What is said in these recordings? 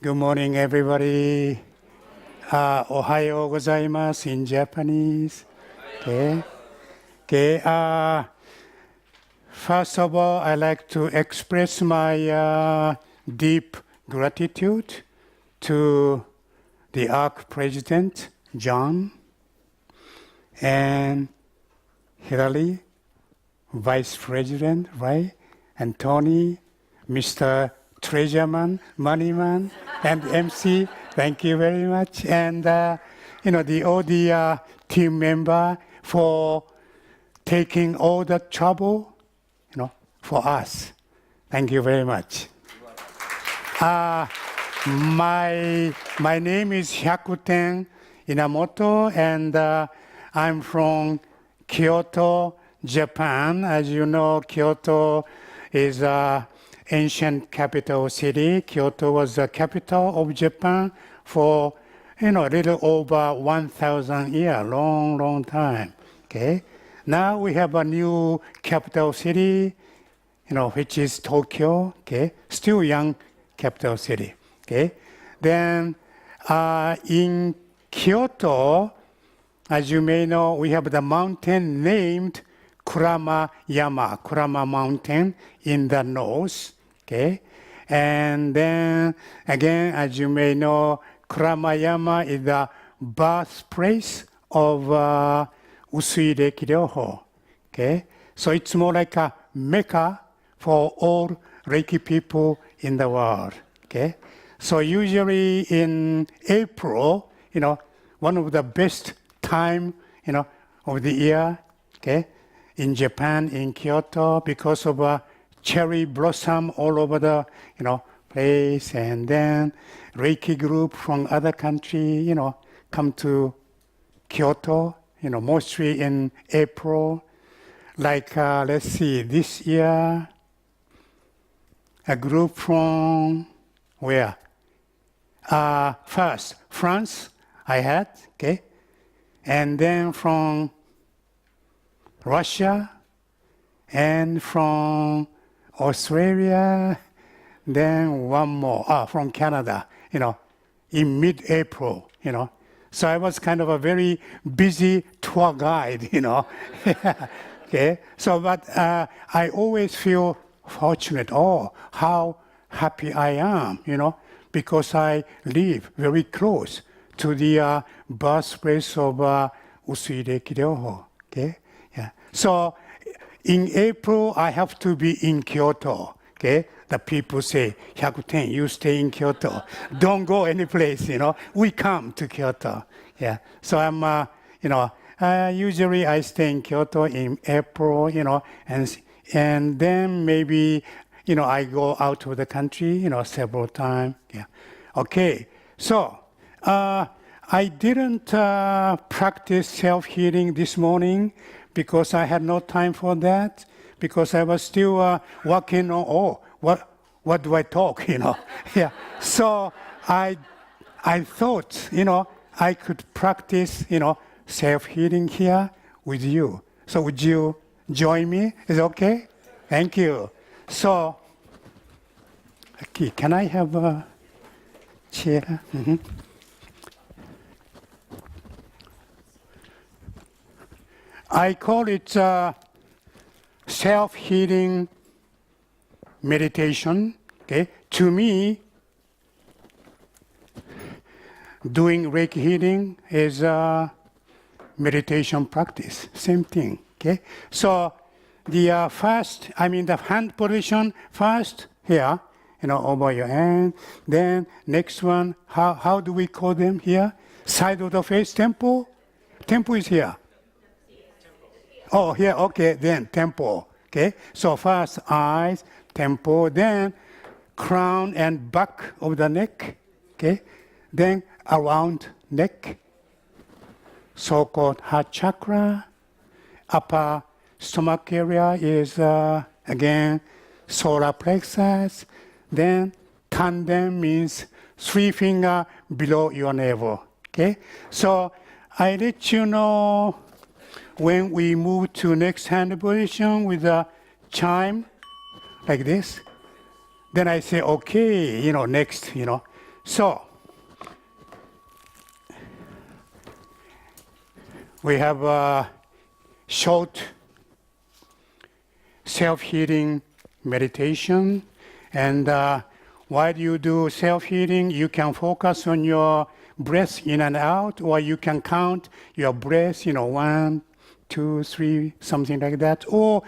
Good morning, everybody. Ohayo gozaimasu in Japanese. Okay. Okay. First of all, I'd like to express my deep gratitude to the ARC President, John, and Hilary, Vice President, right? And Tony, Mr. Treasureman, Moneyman, and MC. Thank you very much. And, all the team member for taking all the trouble, for us. Thank you very much. My name is Hyakuten Inamoto, and I'm from Kyoto, Japan. As you know, Kyoto is an ancient capital city. Kyoto was the capital of Japan for, a little over 1,000 years, long time. Okay. Now we have a new capital city, which is Tokyo. Okay. Still young capital city. Okay. Then in Kyoto, as you may know, we have the mountain named Kurama Mountain in the north. Okay. And then again, as you may know, Kurama is the birthplace of Usui Reiki Ryoho. Okay. So it's more like a mecca for all Reiki people in the world. Okay. So usually in April, one of the best time, of the year, okay, in Japan, in Kyoto, because of cherry blossom all over the, place, and then Reiki group from other country, come to Kyoto, mostly in April. Like, let's see, this year, a group from where? First, France, I had, okay? And then from Russia, and from Australia, then one more, from Canada, in mid-April, So I was kind of a very busy tour guide, Okay, so but I always feel fortunate, how happy I am, because I live very close to the birthplace of Usui Reiki Ryoho, okay? Yeah. So in April, I have to be in Kyoto, okay? The people say, Hyakuten, you stay in Kyoto. Don't go any place, We come to Kyoto, yeah. So I'm, usually I stay in Kyoto in April, and then maybe, I go out of the country, several times, yeah. Okay, so I didn't practice self-healing this morning because I had no time for that, because I was still working on, what do I talk, Yeah. So I thought, I could practice, self-healing here with you. So would you join me? Is it okay? Thank you. So, okay, can I have a chair? Mm-hmm. I call it self-healing meditation. Okay, to me, doing Reiki healing is a meditation practice. Same thing. Okay, so the the hand position first here, over your hand. Then next one, how do we call them here? Side of the face, temple. Temple is here. Oh, here, okay, then temple, okay? So first eyes, temple, then crown and back of the neck, okay? Then around neck, so-called heart chakra. Upper stomach area is, again, solar plexus. Then tandem means 3 fingers below your navel, okay? So I let you know when we move to next hand position with a chime like this, then I say, okay, next, So, we have a short self-healing meditation. And while you do self-healing, you can focus on your breath in and out, or you can count your breath, 1, 2, 3, something like that. Or,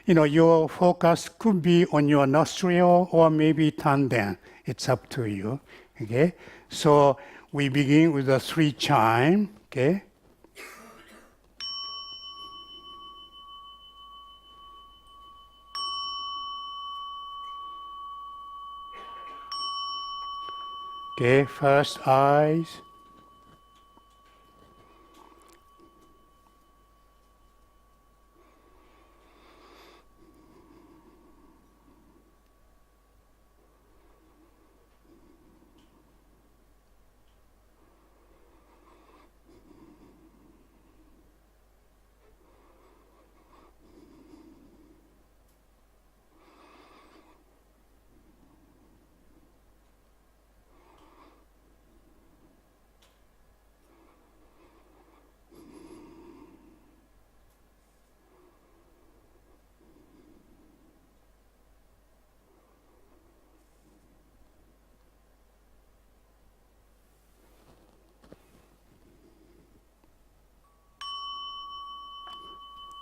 your focus could be on your nostril or maybe tanden. It's up to you. Okay. So we begin with the 3 chime. Okay. Okay. First eyes.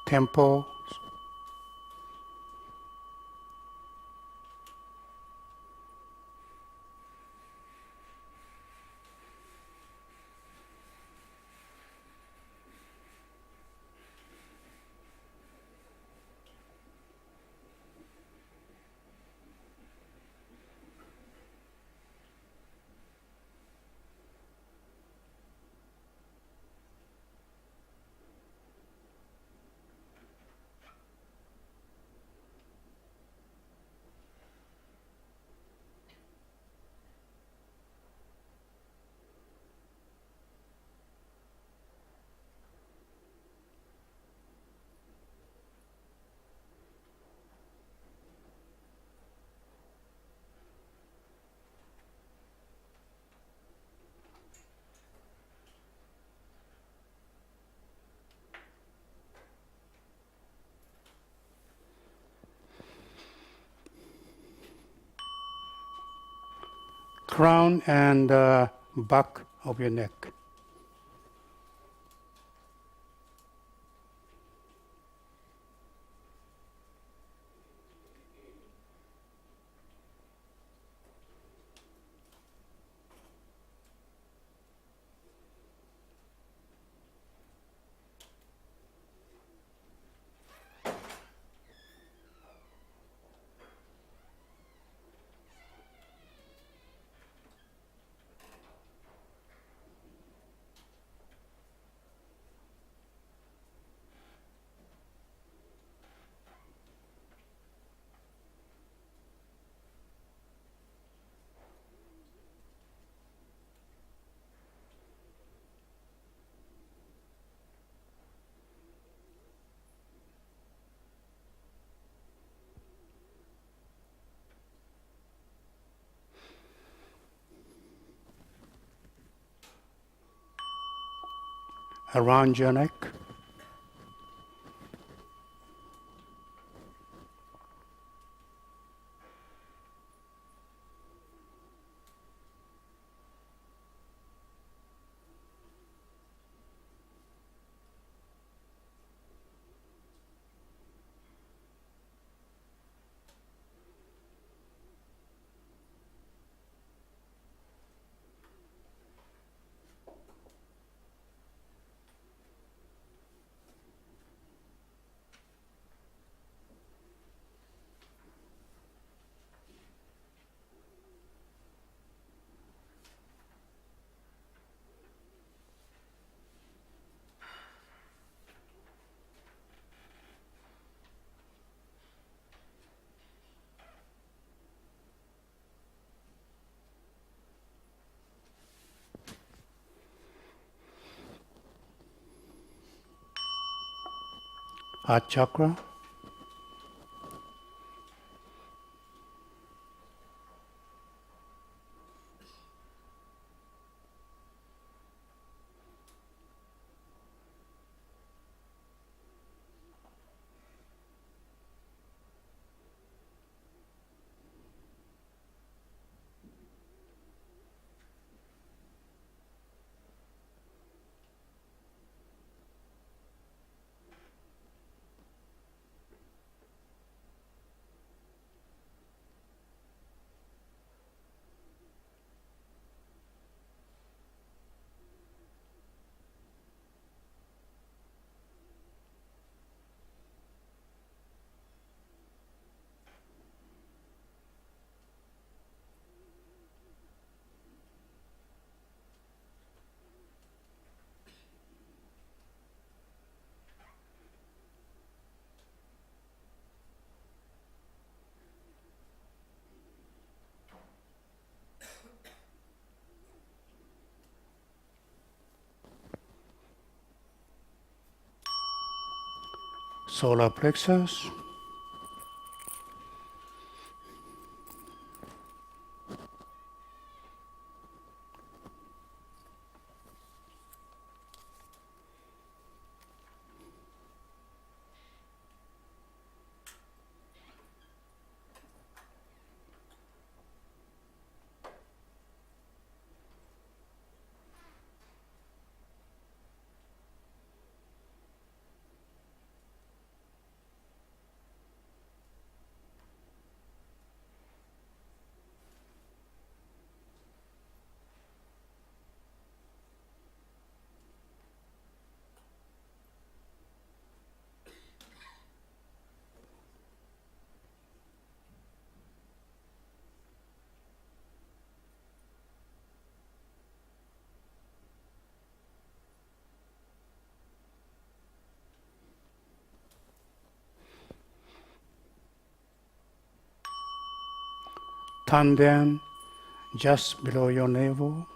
Temple. Crown and back of your neck. Around your neck. Heart chakra. solar plexus. Tanden just below your navel.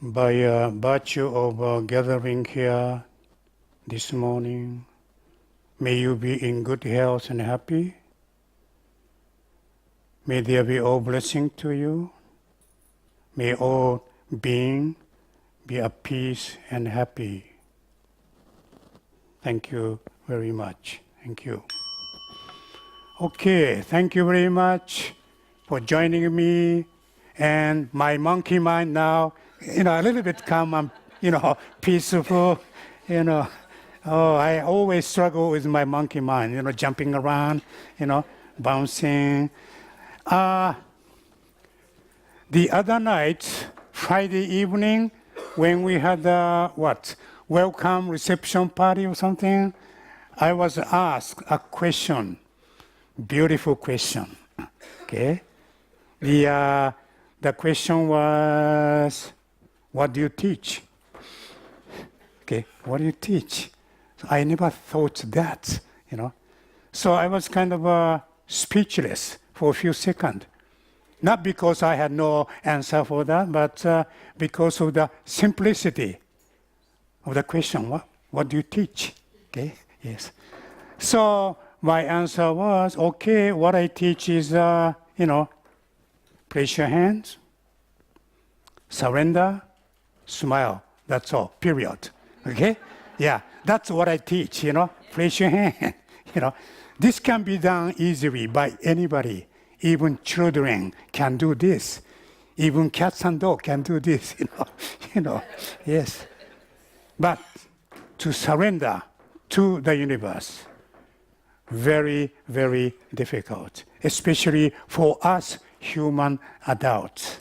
By virtue of gathering here this morning, may you be in good health and happy. May there be all blessing to you. May all being be at peace and happy. Thank you very much. Thank you. Okay, thank you very much for joining me. And my monkey mind now, a little bit calm and, peaceful, Oh, I always struggle with my monkey mind, jumping around, bouncing. The other night, Friday evening, when we had welcome reception party or something, I was asked a question, beautiful question, okay? The question was, what do you teach? Okay, what do you teach? So I never thought that, So I was kind of speechless for a few seconds. Not because I had no answer for that, but because of the simplicity of the question. What do you teach? Okay, yes. So my answer was, okay, what I teach is, place your hands, surrender, smile. That's all, period. Okay? Yeah, that's what I teach, place your hand. This can be done easily by anybody. Even children can do this. Even cats and dogs can do this, yes. But to surrender to the universe, very, very difficult, especially for us human adults.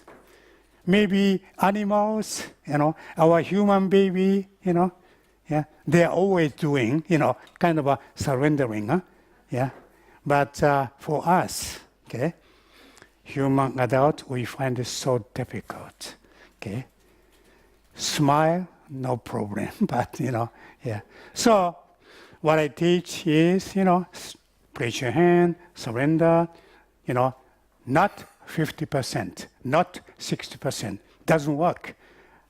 Maybe animals, our human baby, yeah, they're always doing, kind of a surrendering, yeah. But for us, okay, human adult, we find it so difficult, okay. Smile, no problem, but, yeah. So what I teach is, place your hand, surrender, not 50%, not 60%. Doesn't work.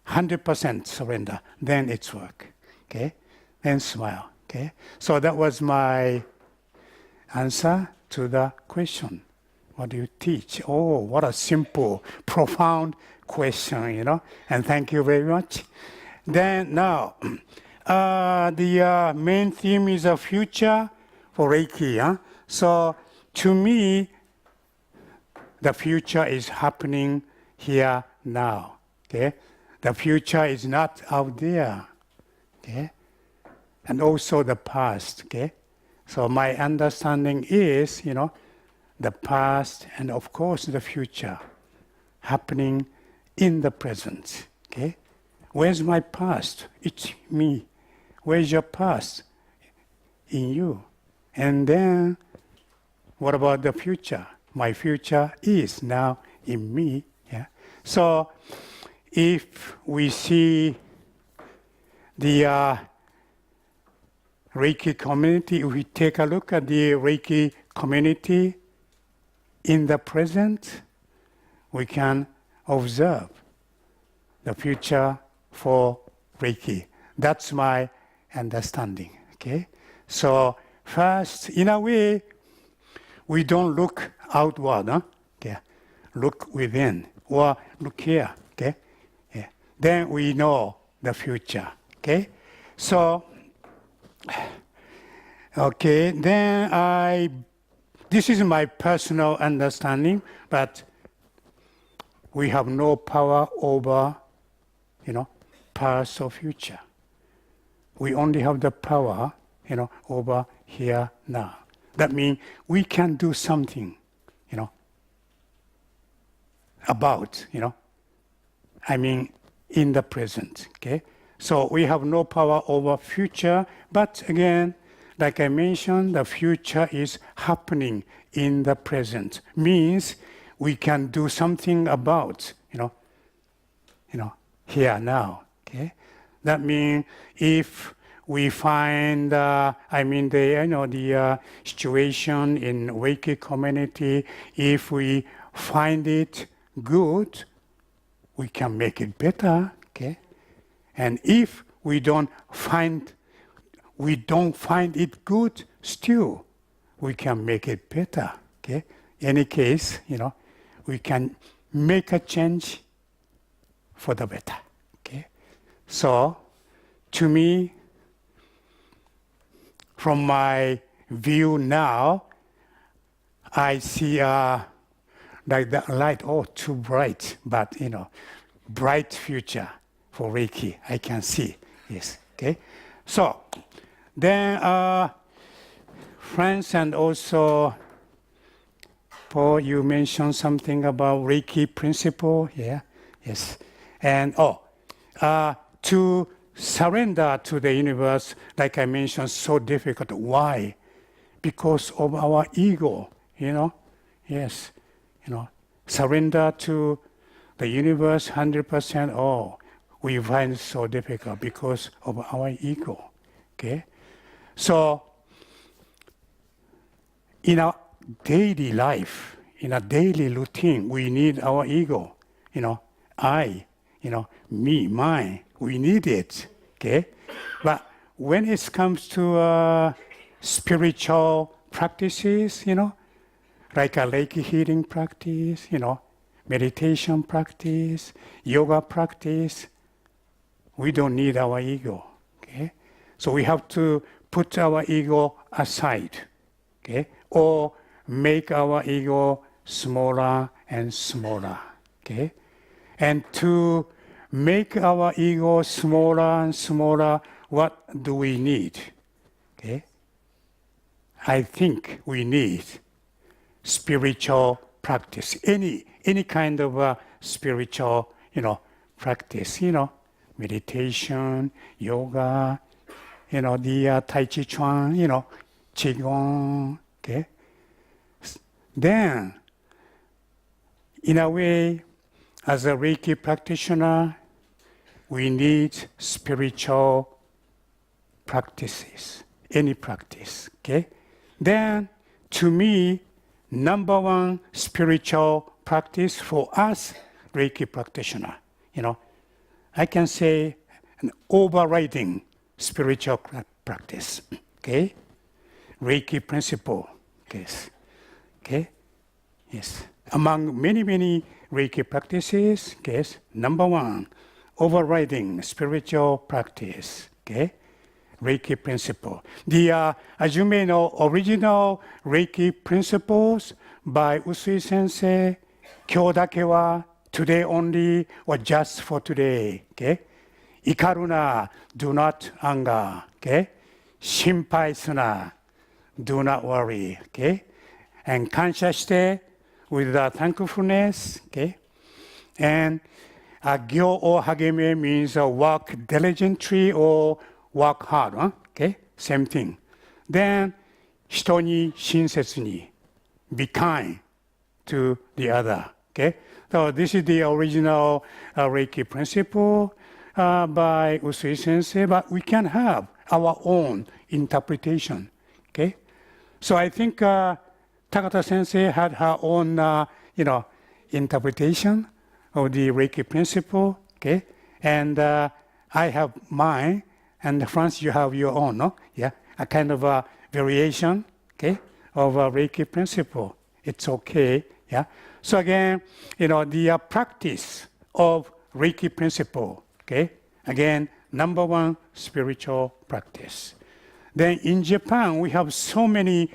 100% surrender, then it's work. Okay? Then smile. Okay? So that was my answer to the question. What do you teach? Oh, what a simple, profound question, And thank you very much. Then now, the main theme is a future for Reiki. So to me, the future is happening here now. Okay, the future is not out there. Okay, and also the past. Okay, so my understanding is, the past and of course the future happening in the present. Okay, where's my past? It's me. Where's your past? In you. And then what about the future? My future is now in me. Yeah. So if we see the Reiki community, if we take a look at the Reiki community in the present, we can observe the future for Reiki. That's my understanding. Okay. So first, in a way, we don't look outward. Okay. Look within or look here. Okay. Yeah. Then we know the future. Okay. So, okay. Then this is my personal understanding, but we have no power over, past or future. We only have the power, over here now. That means we can do something, about, in the present, okay? So we have no power over future, but again, like I mentioned, the future is happening in the present. Means we can do something about, here now, okay? That means if we find, the situation in Reiki community, if we find it good, we can make it better, okay? And if we don't find it good, still we can make it better, okay? Any case, we can make a change for the better, okay? So, to me, from my view now, I see like the light, too bright, but bright future for Reiki. I can see, yes, okay. So then, friends, and also Paul, you mentioned something about Reiki principle, yeah, yes, and to surrender to the universe, like I mentioned, so difficult. Why? Because of our ego, yes, surrender to the universe 100%, we find it so difficult because of our ego, okay? So, in our daily life, in a daily routine, we need our ego, I, me, mine, we need it, okay? But when it comes to spiritual practices, like a Reiki healing practice, meditation practice, yoga practice, we don't need our ego, okay? So we have to put our ego aside, okay? Or make our ego smaller and smaller, okay? And to make our ego smaller and smaller, what do we need? Okay? I think we need spiritual practice, any kind of spiritual, practice, meditation, yoga, the Tai Chi Chuan, Qigong, okay? Then, in a way, as a Reiki practitioner, we need spiritual practices, any practice, okay? Then, to me, number one spiritual practice for us, Reiki practitioner, I can say an overriding spiritual practice, okay? Reiki principle, okay? Yes. Among many, many Reiki practices, okay, number one, overriding spiritual practice, okay, Reiki principle. As you may know, original Reiki principles by Usui Sensei, Kyodake wa today only or just for today, okay? Ikaruna, do not anger, okay? Shinpai suna, do not worry, okay? And kansha shite with thankfulness, okay? And gyo or hageme means work diligently or work hard, okay? Same thing. Then, 人に親切に be kind to the other, okay? So this is the original Reiki principle by Usui Sensei, but we can have our own interpretation, okay? So I think Takata Sensei had her own, interpretation of the Reiki principle, okay? And I have mine, and Franz, you have your own, no? Yeah, a kind of a variation, okay, of a Reiki principle. It's okay, yeah? So again, the practice of Reiki principle, okay? Again, number one, spiritual practice. Then in Japan, we have so many,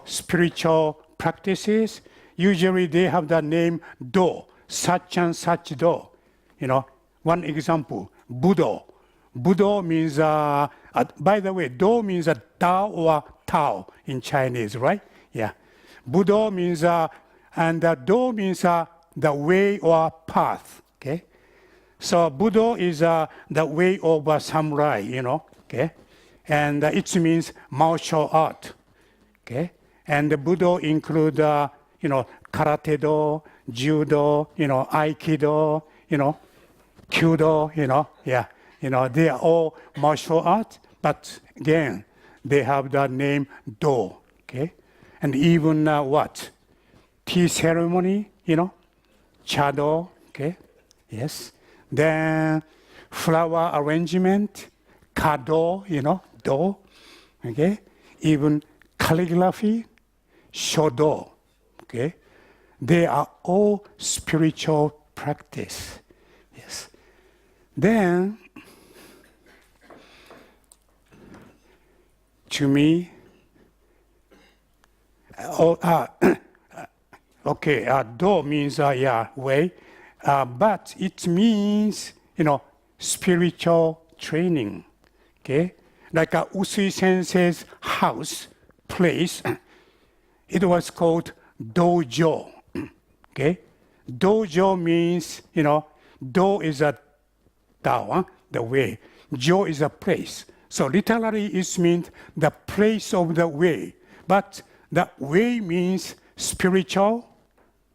spiritual practices. Usually they have the name Do, such and such Do. One example, Budo. Budo means, by the way, Do means a Tao or Tao in Chinese, right? Yeah. Budo means, and Do means the way or path, okay? So Budo is the way of a samurai, okay? And it means martial art, okay? And the Budo include, karate do, judo, aikido, kyudo, yeah. They are all martial art, but again, they have the name Do, okay? And even what? Tea ceremony, chado, okay? Yes. Then flower arrangement, kado, do, okay? Even calligraphy, shodo, okay? They are all spiritual practice, yes. Then, to me, okay, do means, way, but it means, spiritual training, okay? Like Usui Sensei's house, place, it was called dojo, okay? Dojo means, do is a Tao, the way. Jo is a place. So literally it means the place of the way. But the way means spiritual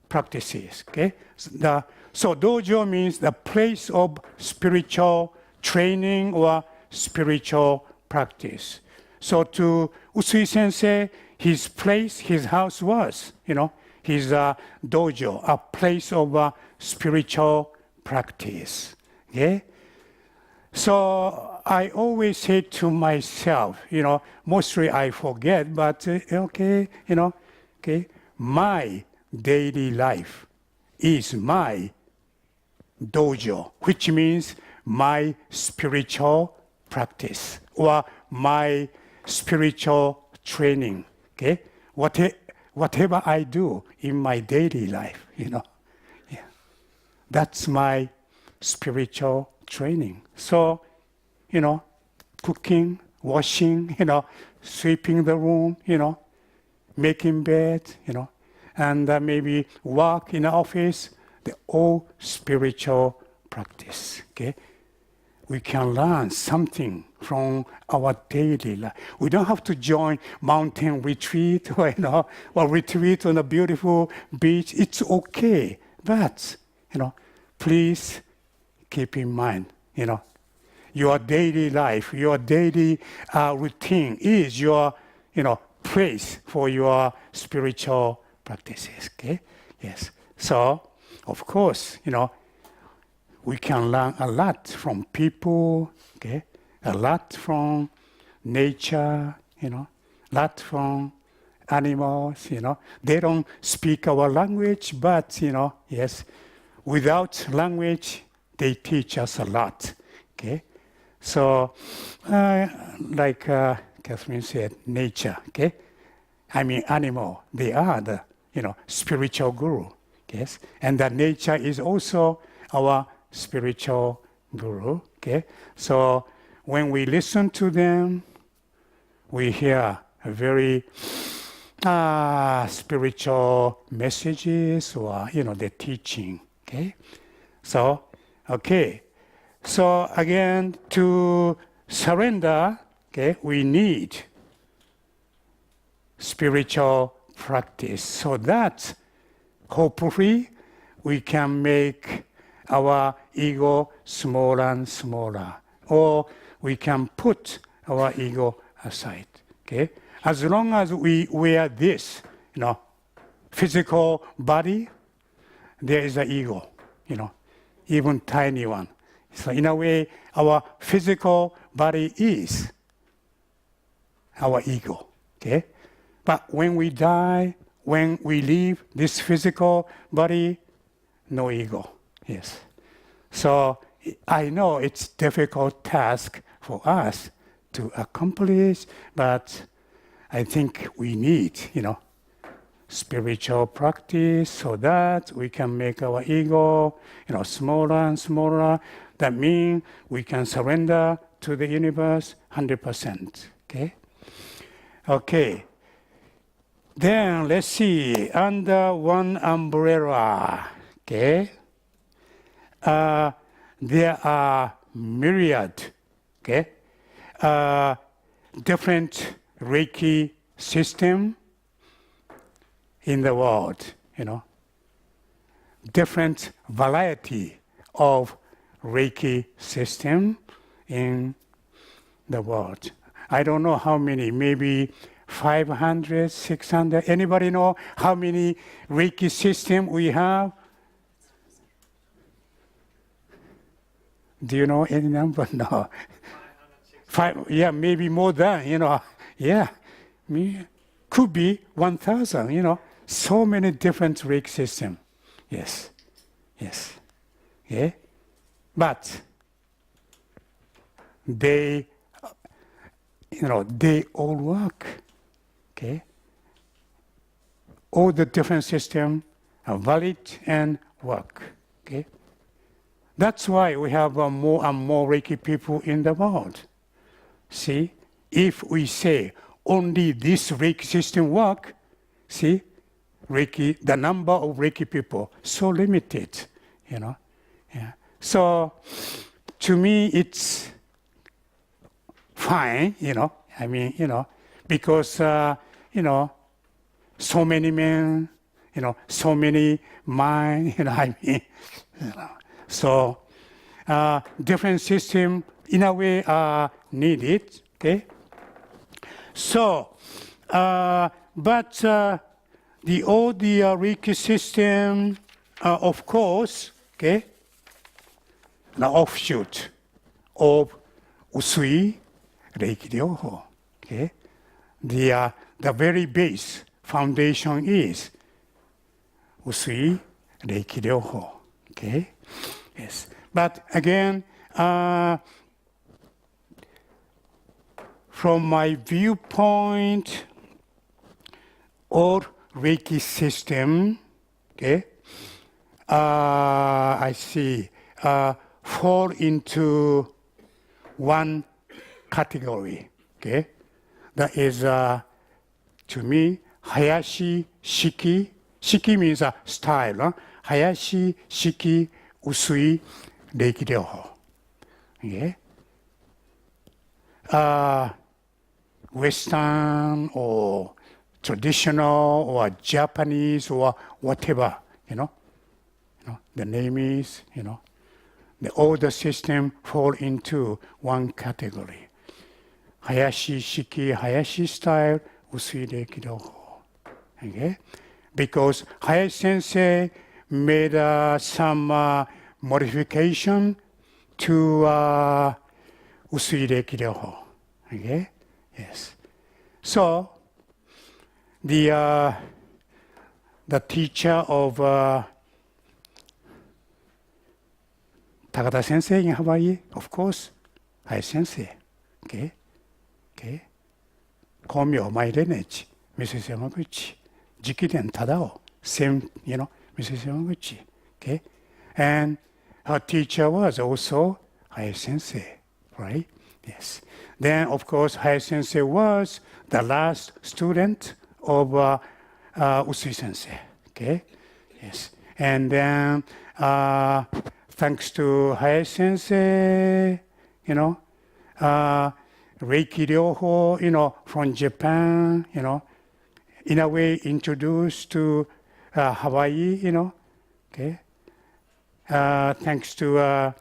practices, okay? So dojo means the place of spiritual training or spiritual practice. So to Usui Sensei, his place, his house was, his dojo, a place of spiritual practice, okay? So I always say to myself, mostly I forget, but okay, my daily life is my dojo, which means my spiritual practice or my spiritual training, okay? Whatever I do in my daily life, yeah. That's my spiritual training. So, cooking, washing, sweeping the room, making bed, and maybe work in the office, they're all spiritual practice, okay? We can learn something from our daily life. We don't have to join mountain retreat or, or retreat on a beautiful beach. It's okay, but, please keep in mind, your daily life, your daily routine is your, place for your spiritual practices, okay? Yes. So, of course, we can learn a lot from people, okay? A lot from nature, a lot from animals, they don't speak our language, but, yes, without language, they teach us a lot, okay? So, like Catherine said, nature, okay? Animal, they are the, spiritual guru, yes? And that nature is also our spiritual guru, okay? So, when we listen to them, we hear a very spiritual messages or, the teaching, okay? So, okay. So again, to surrender, okay, we need spiritual practice so that hopefully we can make our ego smaller and smaller, or we can put our ego aside, okay? As long as we wear this, physical body, there is an ego, even tiny one. So in a way, our physical body is our ego, okay? But when we die, when we leave this physical body, no ego, yes. So I know it's a difficult task for us to accomplish, but I think we need, spiritual practice so that we can make our ego, smaller and smaller. That means we can surrender to the universe 100%, okay? Okay. Then let's see, under one umbrella, okay? There are myriad, okay? Different Reiki system in the world, different variety of Reiki system in the world. I don't know how many, maybe 500, 600. Anybody know how many Reiki system we have? Do you know any number? No. Yeah, maybe more than, Yeah, could be 1,000, So many different Reiki system. Yes, yes, yeah. But they, they all work, okay? All the different systems are valid and work, okay? That's why we have more and more Reiki people in the world. See, if we say only this Reiki system work, see, Reiki, the number of Reiki people, so limited, Yeah. So, to me, it's fine, because, so many men, so many mind, So, different system, in a way, are needed, okay? So, but all the Reiki system, of course, okay, an offshoot of Usui Reiki Ryoho, okay? The very base foundation is Usui Reiki Ryoho, okay? Yes, but again, from my viewpoint, all Reiki system, okay, I see, fall into one category, okay? That is, to me, Hayashi Shiki. Shiki means a style, huh? Hayashi Shiki Usui Reiki Ryoho. Okay? Western or traditional or Japanese or whatever, the name is, the older system fall into one category. Hayashi Shiki, Hayashi style, Usui Reiki Ryoho. Okay? Because Hayashi Sensei made some modification to Usui Reiki Ryoho. Okay? Yes. So, the teacher of Takada Sensei in Hawaii, of course, Hai Sensei. Okay, okay. Komyo, my lineage, Mrs. Yamaguchi. Jikiden Tadao, same, Mrs. Yamaguchi. Okay, and her teacher was also Hai Sensei, right? Yes. Then, of course, Hai Sensei was the last student of Usui Sensei. Okay, yes. And then, thanks to Hai Sensei, Reiki Ryoho, from Japan, in a way introduced to Hawaii, okay. Thanks to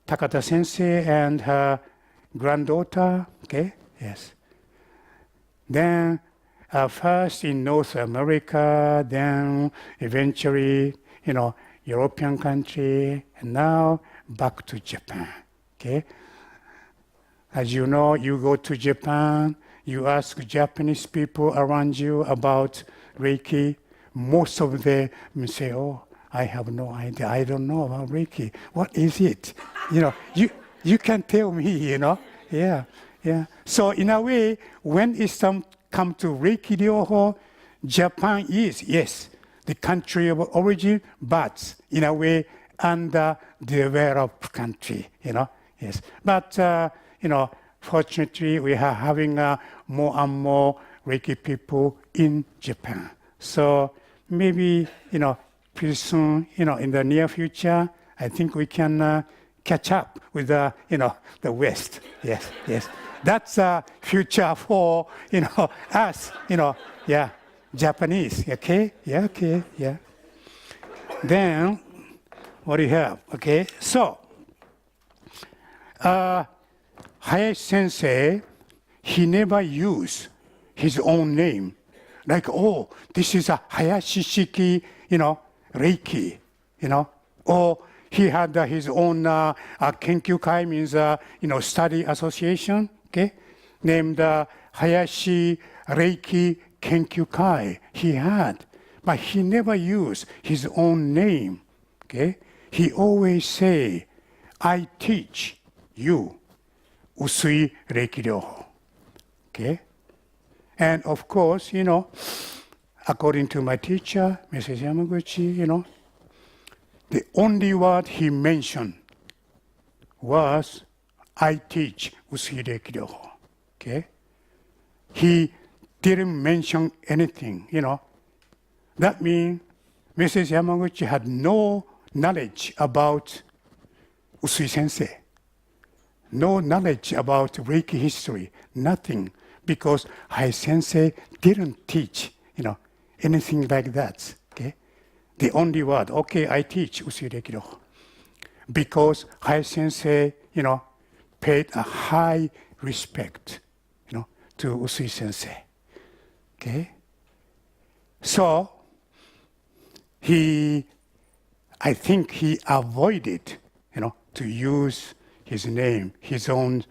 Takata Sensei and her granddaughter, okay, yes. Then first in North America, then eventually, European country, and now back to Japan, okay. As you know, you go to Japan, you ask Japanese people around you about Reiki, most of them say, oh, I have no idea. I don't know about Reiki. What is it? You can tell me, Yeah, yeah. So in a way, when it's come to Reiki Ryoho, Japan is, yes, the country of origin, but in a way, underdeveloped country, Yes. But, fortunately, we are having more and more Reiki people in Japan. So maybe, pretty soon, in the near future, I think we can catch up with the West. Yes, yes. That's a future for, us, yeah, Japanese, okay? Yeah, okay, yeah. Then, what do you have? Okay, so, Hayashi Sensei, he never used his own name. Like, oh, this is a Hayashi Shiki, Reiki, or he had his own Kenkyukai, means, study association, okay, named Hayashi Reiki Kenkyukai. He had, but he never used his own name, okay. He always say, I teach you Usui Reiki Ryoho, okay. And of course, according to my teacher, Mrs. Yamaguchi, the only word he mentioned was, I teach Usui Reiki Ryoho, okay? He didn't mention anything, That means Mrs. Yamaguchi had no knowledge about Usui Sensei, no knowledge about Reiki history, nothing. Because Hai Sensei didn't teach, anything like that, okay? The only word, okay, I teach Usui Reiki Ryoho. Because Hai Sensei, paid a high respect, to Usui Sensei, okay? So, I think he avoided, to use his name, his own,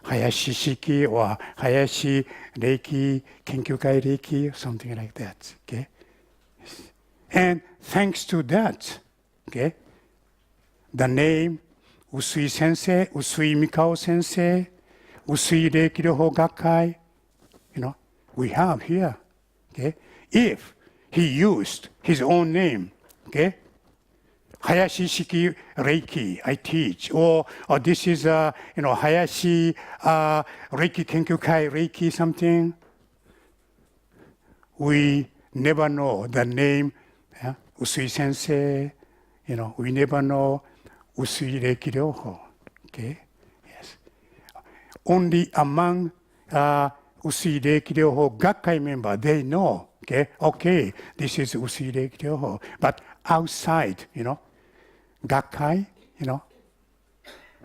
Hayashi Shiki or Hayashi Reiki, Kenkyukai Reiki, or something like that, okay? And thanks to that, okay, the name Usui Sensei, Usui Mikao Sensei, Usui Reiki Ryoho Gakkai, we have here, okay? If he used his own name, okay, Hayashi Shiki Reiki, I teach, or this is, Hayashi Reiki Kenkyukai Reiki something. We never know the name, Usui Sensei, we never know Usui Reiki Ryoho, okay? Yes. Only among Usui Reiki Ryoho Gakkai member, they know, okay, this is Usui Reiki Ryoho. But outside, Gakkai,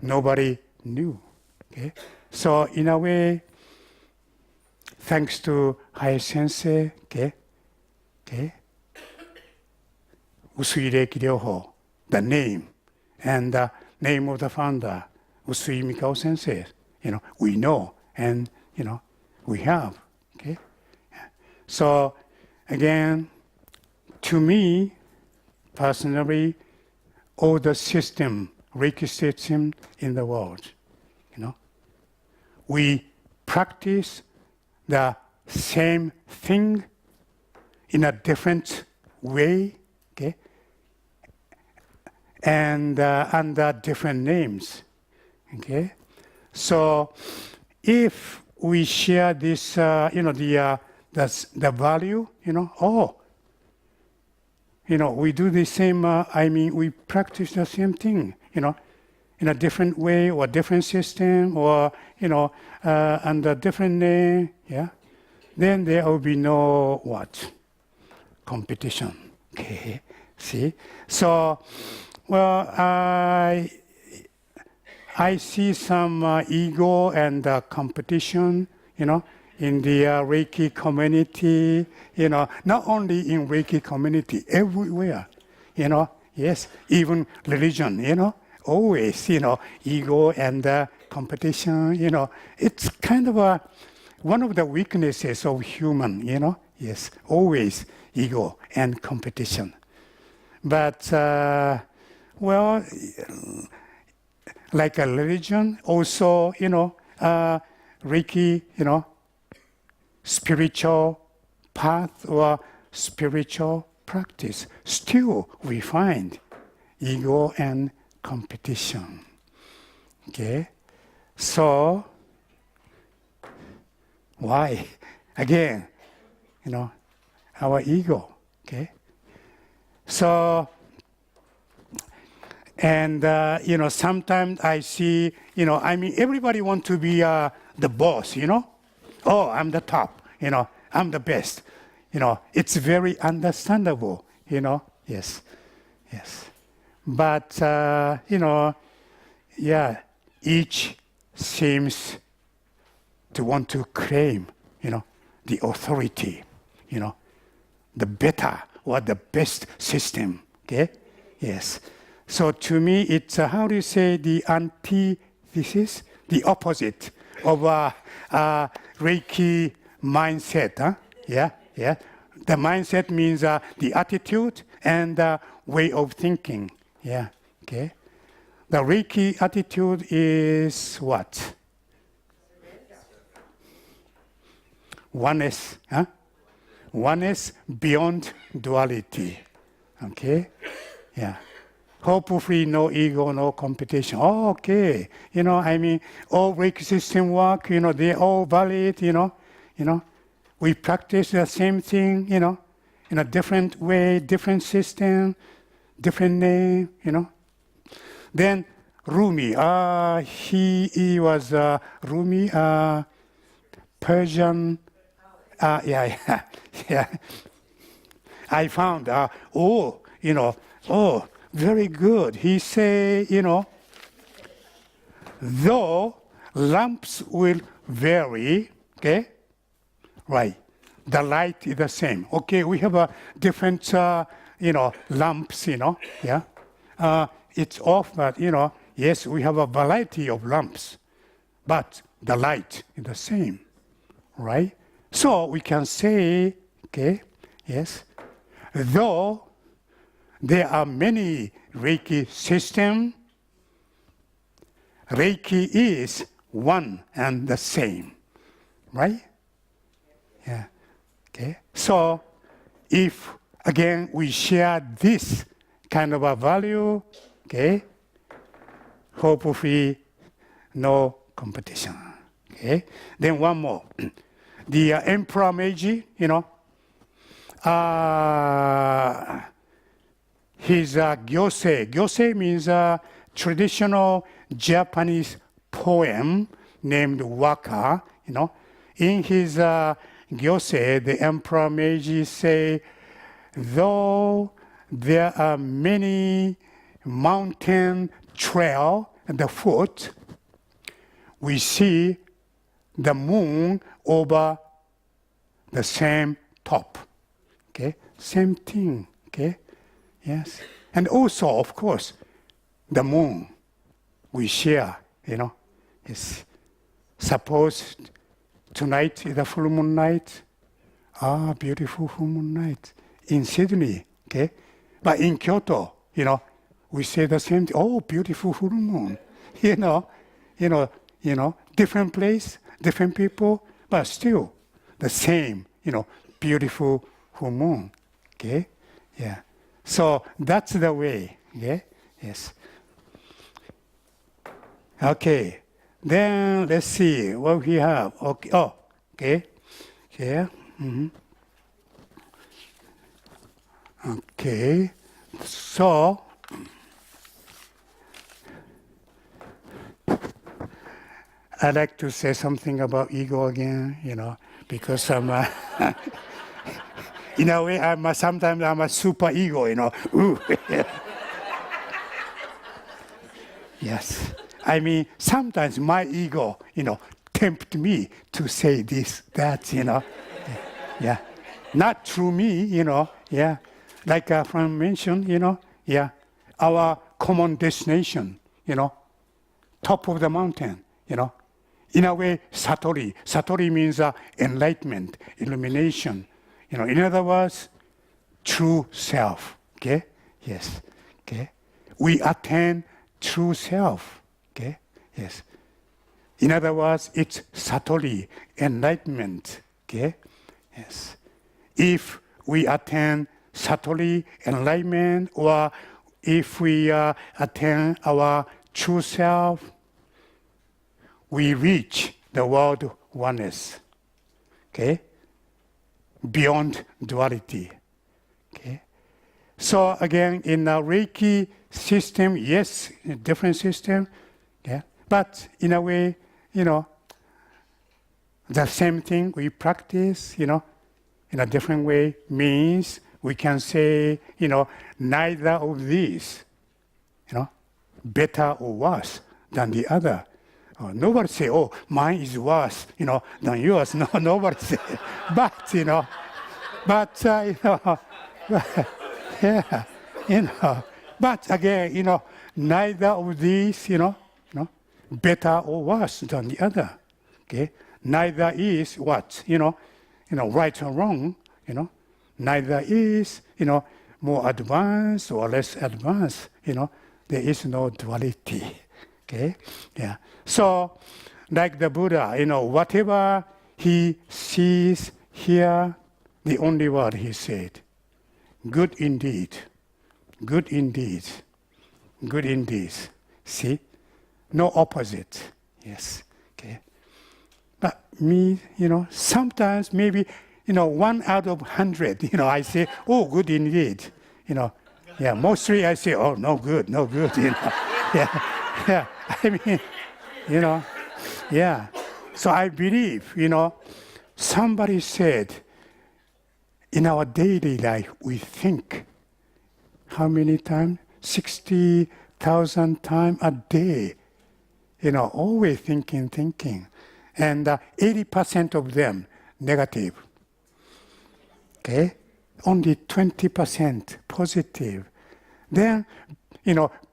nobody knew. Okay? So in a way, thanks to Hai Sensei, okay, Usui Reiki Ryoho, the name, and the name of the founder, Usui Mikao Sensei, we know, and we have. Okay? So again, to me, personally, all the system, Reiki system in the world, we practice the same thing in a different way, okay? And under different names, okay? So if we share this, the value, we do the same, we practice the same thing, in a different way or different system or, under different name, yeah? Then there will be no what? Competition, okay? See? So, well, I see some ego and competition, in the Reiki community, not only in Reiki community, everywhere, yes, even religion, always, ego and competition, it's kind of one of the weaknesses of human, yes, always ego and competition. But, well, like a religion, also, Reiki, spiritual path or spiritual practice, still we find ego and competition. Okay? So, why? Again, our ego. Okay? So, and, sometimes I see, everybody wants to be the boss, Oh, I'm the top, I'm the best. It's very understandable, yes, yes. But, each seems to want to claim, the authority, the better or the best system, okay? Yes. So to me, it's, how do you say, the antithesis, the opposite of Reiki mindset, huh? Yeah, yeah. The mindset means the attitude and the way of thinking, yeah, okay. The Reiki attitude is what? Oneness, huh? Oneness beyond duality, okay, yeah. Hopefully no ego, no competition. Oh, okay. All Reiki system work, they all valid, We practice the same thing, in a different way, different system, different name, Then Rumi, he was Rumi, Persian, yeah. I found, very good. He say, though lamps will vary, okay? Right. The light is the same. Okay, we have a different, lamps, yeah. It's off, but, yes, we have a variety of lamps, but the light is the same, right? So we can say, okay, yes, though there are many Reiki systems, Reiki is one and the same, right? Yeah, okay. So if, again, we share this kind of a value, okay, hopefully no competition, okay? Then one more. The Emperor Meiji, his gyosei. Gyosei means a traditional Japanese poem named waka, In his gyosei, the Emperor Meiji say, though there are many mountain trail at the foot, we see the moon over the same top. Okay, same thing. Okay, yes, and also, of course, the moon we share. It's suppose tonight is the full moon night. Ah, beautiful full moon night in Sydney, okay? But in Kyoto, we say the same thing. Oh, beautiful full moon. You know, different place, different people, but still the same, beautiful full moon. Okay? Yeah. So that's the way. Okay? Yes. Okay. Then let's see what we have. Okay. Oh, okay. Here. Okay. So I'd like to say something about ego again, because I'm, in a way, sometimes I'm a super ego, Ooh. Yes. I mean, sometimes my ego, tempt me to say this, that, Yeah. Not through me, yeah. Like Frank mentioned, yeah. Our common destination, top of the mountain, In a way, satori. Satori means enlightenment, illumination. In other words, true self. Okay? Yes. Okay? We attain true self. Okay? Yes. In other words, it's satori, enlightenment. Okay? Yes. If we attain satori, enlightenment, or if we attain our true self, we reach the world oneness, okay? Beyond duality, okay? So again, in the Reiki system, yes, a different system, yeah? But in a way, the same thing we practice, in a different way means we can say, neither of these, better or worse than the other. Nobody say, oh, mine is worse, than yours. No, nobody say. But, yeah, but again, neither of these, better or worse than the other. Okay? Neither is what, right or wrong, Neither is, more advanced or less advanced, There is no duality. Okay? Yeah. So, like the Buddha, whatever he sees here, the only word he said, good indeed, good indeed, good indeed. See? No opposite. Yes. Okay. But me, sometimes maybe, 1 out of 100, I say, oh, good indeed. Yeah, mostly I say, oh, no good, no good, Yeah. Yeah, I mean, yeah. So I believe, somebody said, in our daily life, we think, how many times? 60,000 times a day. Always thinking. And 80% of them negative. Okay? Only 20% positive. Then,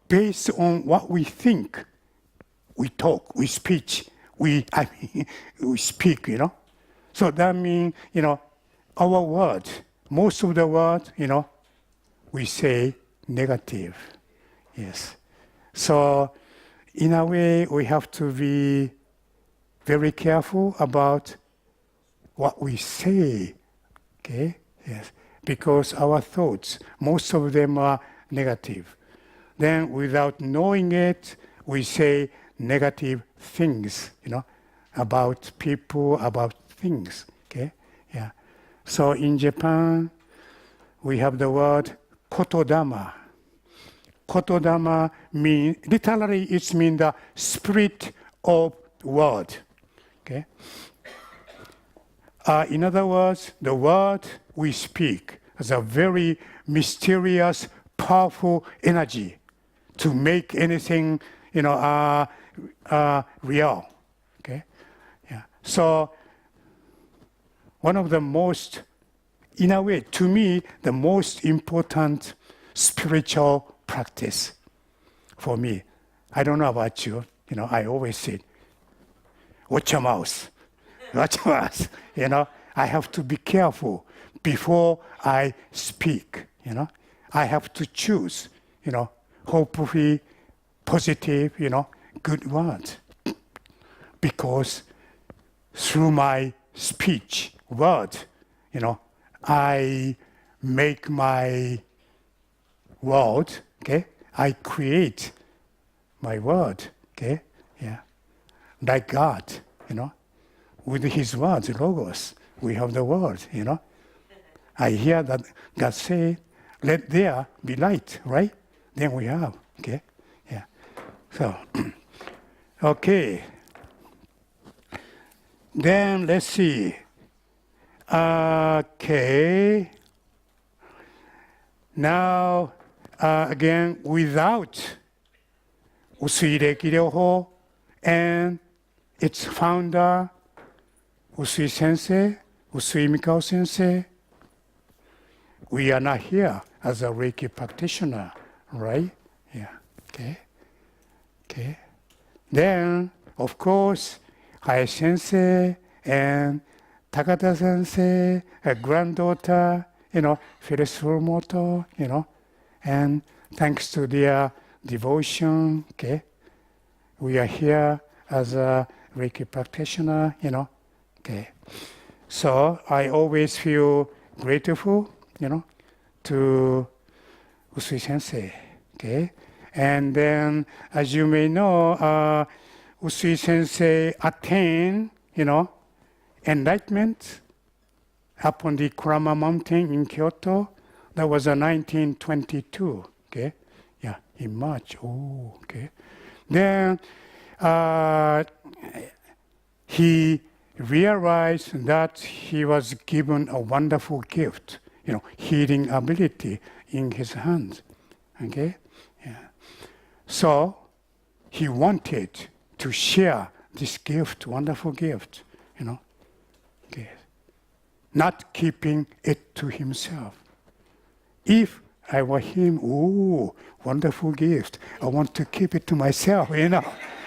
based on what we think, we talk, we speak, we speak, So that means, our word, most of the word, we say negative. Yes. So, in a way, we have to be very careful about what we say. Okay? Yes. Because our thoughts, most of them are negative. Then without knowing it, we say negative things, about people, about things. Okay? Yeah. So in Japan, we have the word kotodama. Kotodama means, literally it means the spirit of word. Okay? In other words, the word we speak has a very mysterious, powerful energy to make anything, real. Okay, yeah. So one of the most, in a way, to me, the most important spiritual practice for me. I don't know about you. I always say, watch your mouth. Watch your mouth. I have to be careful before I speak, you know. I have to choose, you know, hopefully positive, you know, good words. Because through my speech, word, you know, I make my world, okay? I create my word, okay? Yeah. Like God, you know, with his words, logos, we have the word, you know. I hear that God say, let there be light, right? Then we have, okay? Yeah. So, okay. Then let's see. Okay. Now, again, without Usui Reiki Ryoho and its founder, Usui Sensei, Usui Mikao Sensei, we are not here as a Reiki practitioner, right? Yeah. Okay. Okay. Then, of course, Hai Sensei and Takata Sensei, a granddaughter, you know, Phyllis Furumoto, you know, and thanks to their devotion, okay, we are here as a Reiki practitioner, you know, okay. So I always feel grateful, you know, to Usui Sensei, okay. And then, as you may know, Usui Sensei attained, you know, enlightenment upon the Kurama Mountain in Kyoto. That was 1922, okay? Yeah, in March, oh, okay. Then he realized that he was given a wonderful gift, you know, healing ability in his hands, okay? Yeah. So he wanted to share this gift, wonderful gift, you know, okay. Not keeping it to himself. If I were him, oh, wonderful gift, I want to keep it to myself, you know.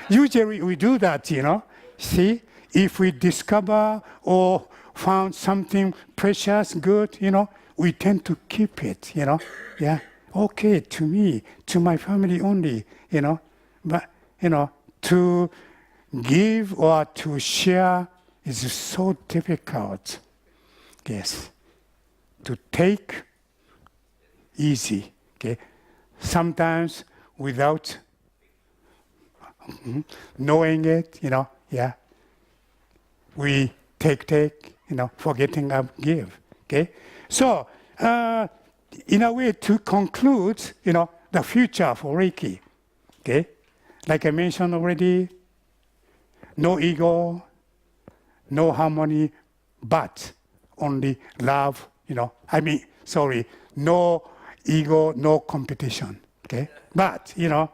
Usually we do that, you know. See, if we discover or found something precious, good, you know, we tend to keep it, you know. Yeah, okay, to me, to my family only, you know. But, you know, to give or to share is so difficult. Yes. To take, easy. Okay. Sometimes without knowing it, you know, yeah. We take, you know, forgetting of give. Okay. So, in a way, to conclude, you know, the future for Reiki. Okay. Like I mentioned already, no ego, no harmony, but only love, you know. No ego, no competition, okay? But, you know,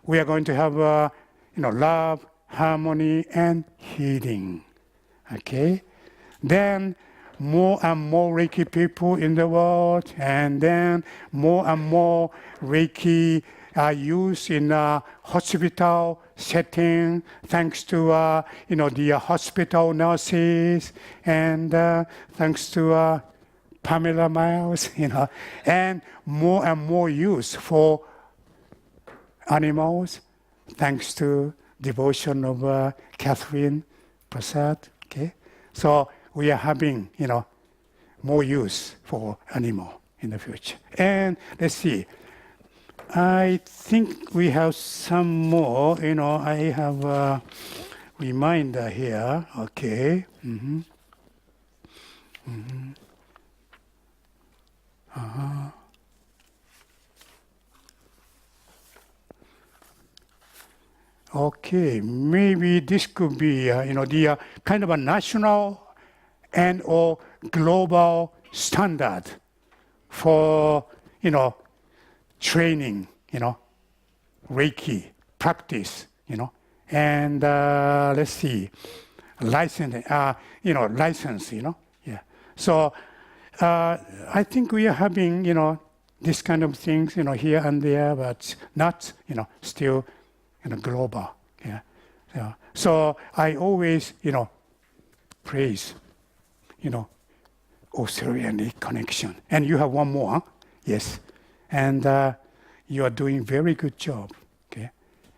we are going to have, you know, love, harmony, and healing, okay? Then more and more Reiki people in the world, and then more and more Reiki are used in a hospital setting, thanks to you know, the hospital nurses, and thanks to Pamela Miles, you know, and more use for animals, thanks to devotion of Catherine Prasad. Okay, so we are having, you know, more use for animal in the future. And let's see. I think we have some more. You know, I have a reminder here. Okay. Mm-hmm. Mm-hmm. Uh-huh. Okay, maybe this could be, you know, the kind of a national and or global standard for, you know, training, you know, Reiki practice, you know, and let's see, license, you know, yeah. So I think we are having, you know, this kind of things, you know, here and there, but not, you know, still, you know, global, yeah. So I always, you know, praise oceanic connection. And you have one more, yes. And you are doing very good job, okay?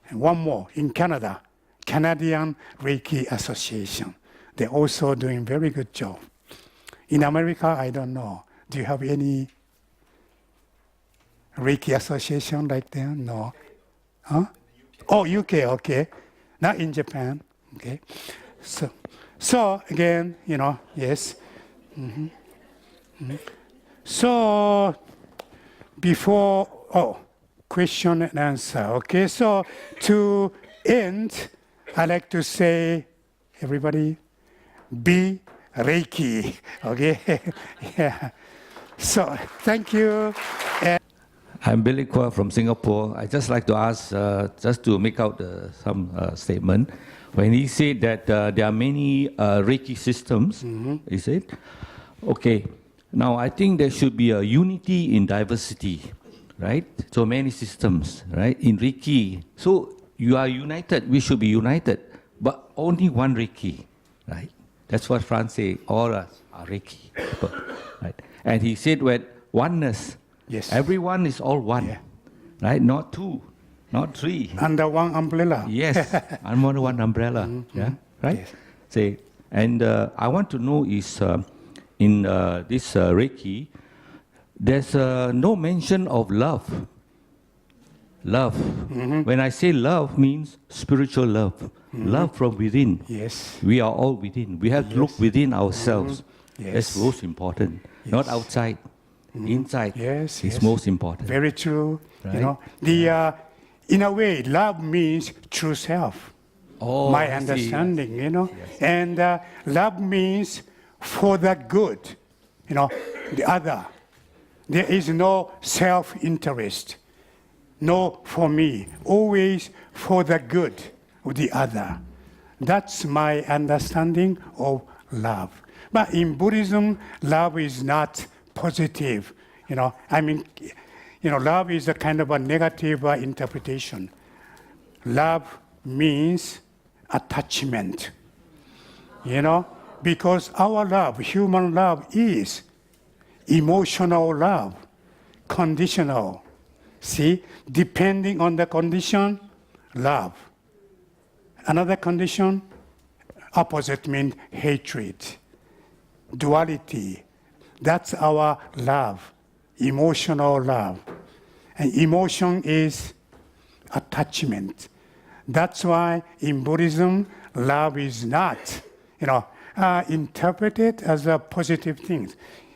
And one more, in Canada, Canadian Reiki Association. They're also doing very good job. In America, I don't know. Do you have any Reiki association like that? No. Huh? Oh, UK, okay. Not in Japan, okay. So again, yes. So before, question and answer, okay. So to end, I like to say, everybody, be Reiki, okay? Yeah. So thank you. I'm Billy Kwa from Singapore. I just like to ask, just to make out some statement. When he said that there are many Reiki systems, he said, okay, now I think there should be a unity in diversity, right? So many systems, right, in Reiki. So you are united, we should be united, but only one Reiki, right? That's what Franz said, all us are Reiki people, right? And he said with oneness, yes. Everyone is all one, right? Not two, not three. Under one umbrella. Yes, under one umbrella, yeah, right? Yes. Say, and I want to know is in this Reiki, there's no mention of love. Love. When I say love, means spiritual love. Love from within. Yes. We are all within. We have to look within ourselves. Yes. That's most important. Yes. Not outside. Inside is most important. Very true. Right? In a way, love means true self. Oh, my I understanding, see. Yes. And love means for the good, the other. There is no self-interest, no for me, always for the good of the other. That's my understanding of love. But in Buddhism, love is not positive. Love is a kind of a negative interpretation. Love means attachment. Because our love, human love, is emotional love, conditional. See, depending on the condition, love. Another condition, opposite means hatred, duality. That's our love, emotional love. And emotion is attachment. That's why in Buddhism, love is not, interpreted as a positive thing.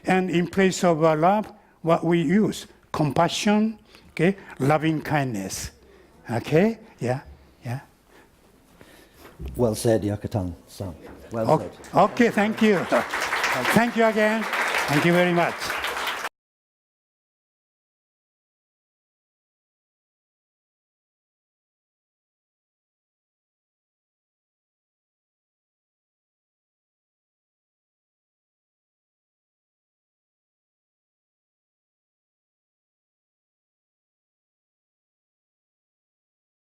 And in place of love, what we use, compassion, okay, loving kindness. Okay, yeah. Well said, Hyakuten-san. Well said. Okay, thank you. Thank you again. Thank you very much.